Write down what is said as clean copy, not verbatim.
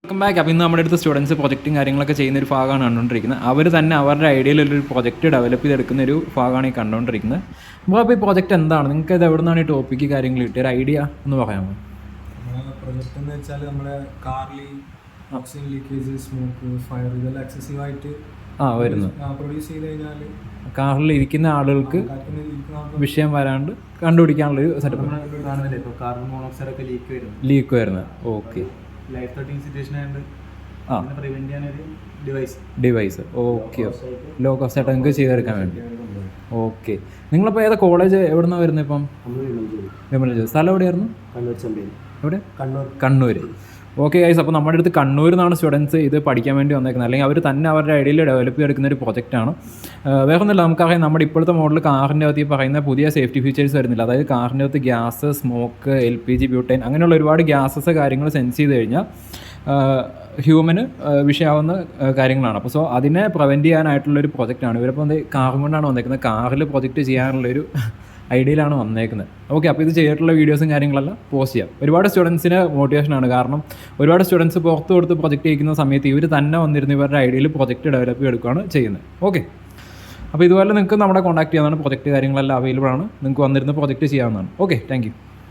Welcome back. അപ്പോൾ ഇന്ന് നമ്മുടെ അടുത്ത് സ്റ്റുഡൻസ് പ്രൊജക്റ്റും കാര്യങ്ങളൊക്കെ ചെയ്യുന്ന ഒരു ഭാഗമാണ് കണ്ടുകൊണ്ടിരിക്കുന്നത്. അവർ തന്നെ അവരുടെ ഐഡിയയിലൊരു പ്രൊജക്റ്റ് ഡെവലപ്പ് ചെയ്തെടുക്കുന്ന ഒരു ഭാഗമാണ് ഈ കണ്ടുകൊണ്ടിരിക്കുന്നത്. അപ്പോൾ ഈ പ്രൊജക്റ്റ് എന്താണ്, നിങ്ങൾക്ക് ഇത് എവിടെ നിന്നാണ് ഈ ടോപ്പിക്ക് കാര്യങ്ങൾ കിട്ടിയ ഒരു ഐഡിയ എന്ന് പറയാമോ? പ്രൊജക്റ്റ് എന്ന് വെച്ചാൽ നമ്മുടെ കാറിൽ ഓക്സിജൻ ലീക്കേജ്, സ്മോക്ക്, ഫയർ ഇതെല്ലാം എക്സസീവായിട്ട് വരുന്നു പ്രൊഡ്യൂസ് ചെയ്ത് കഴിഞ്ഞാൽ കാറിൽ ഇരിക്കുന്ന ആളുകൾക്ക് വിഷയം വരാണ്ട് കണ്ടുപിടിക്കാനുള്ളൊരു സെറ്റപ്പ്. ഇപ്പോൾ കാർബൺ മോണോക്സൈഡ് ഒക്കെ ലീക്ക് വരുന്നത്. ഓക്കെ, ലൈഫ് ത്രെറ്റനിങ് സിറ്റുവേഷൻ ആയതുകൊണ്ട് പ്രിവെന്റ് ചെയ്യാനൊരു ഡിവൈസ്. ഓക്കെ, ലോ കോസ്റ്റ് ആയിട്ട് നിങ്ങൾക്ക് ചെയ്തെടുക്കാൻ വേണ്ടി. ഓക്കെ, നിങ്ങളിപ്പോൾ ഏതാ കോളേജ് എവിടെ നിന്നാണ് വരുന്നത്? ഇപ്പം സ്ഥലം എവിടെയായിരുന്നു? എവിടെ? കണ്ണൂർ. ഓക്കെ ഗൈസ്, അപ്പോൾ നമ്മുടെ അടുത്ത് കണ്ണൂരിൽ നിന്നാണ് സ്റ്റുഡൻസ് ഇത് പഠിക്കാൻ വേണ്ടി വന്നേക്കുന്നത്. അല്ലെങ്കിൽ അവർ തന്നെ അവരുടെ ഐഡിയയിൽ ഡെവലപ്പ് ചെയ്തെടുക്കുന്ന ഒരു പ്രൊജക്റ്റാണ്. വേറെ ഒന്നുമില്ല, നമുക്കറിയാം നമ്മുടെ ഇപ്പോഴത്തെ മോഡൽ കാറിൻ്റെ അകത്ത് ഈ പറയുന്ന പുതിയ സേഫ്റ്റി ഫീച്ചേഴ്സ് വരുന്നില്ല. അതായത് കാറിൻ്റെ അകത്ത് ഗ്യാസ്, സ്മോക്ക്, LPG, ബ്യൂട്ടൈൻ അങ്ങനെയുള്ള ഒരുപാട് ഗ്യാസസ് കാര്യങ്ങൾ സെൻസ് ചെയ്ത് കഴിഞ്ഞാൽ ഹ്യൂമന് വിഷയമാവുന്ന കാര്യങ്ങളാണ്. അപ്പോൾ അതിനെ പ്രിവെൻറ്റ് ചെയ്യാനായിട്ടുള്ളൊരു പ്രൊജക്റ്റാണ്. ഇവരിപ്പോൾ കാറും കൊണ്ടാണ് വന്നേക്കുന്നത്. കാറിൽ പ്രൊജക്റ്റ് ചെയ്യാനുള്ളൊരു ഐഡിയയിലാണ് വന്നേക്കുന്നത്. ഓക്കെ, അപ്പോൾ ഇത് ചെയ്തിട്ടുള്ള വീഡിയോസും കാര്യങ്ങളെല്ലാം പോസ്റ്റ് ചെയ്യാം. ഒരുപാട് സ്റ്റുഡൻസിന് മോട്ടിവേഷനാണ്. കാരണം ഒരുപാട് സ്റ്റുഡൻസ് പുറത്ത് കൊടുത്ത് പ്രൊജക്റ്റ് ചെയ്യിക്കുന്ന സമയത്ത് ഇവർ തന്നെ വന്നിരുന്ന് ഇവരുടെ ഐഡിയയിൽ പ്രൊജക്റ്റ് ഡെവലപ്പ് ചെയ്തെടുക്കുകയാണ് ചെയ്യുന്നത്. ഓക്കെ, അപ്പോൾ ഇതുപോലെ നിങ്ങൾക്ക് നമ്മുടെ കോൺടാക്ട് ചെയ്യാവുന്നതാണ്. പ്രൊജക്റ്റ് കാര്യങ്ങളെല്ലാം അവൈലബിൾ ആണ്. നിങ്ങൾക്ക് വന്നിരുന്ന് പ്രൊജക്റ്റ് ചെയ്യാവുന്നതാണ്. Okay, thank you.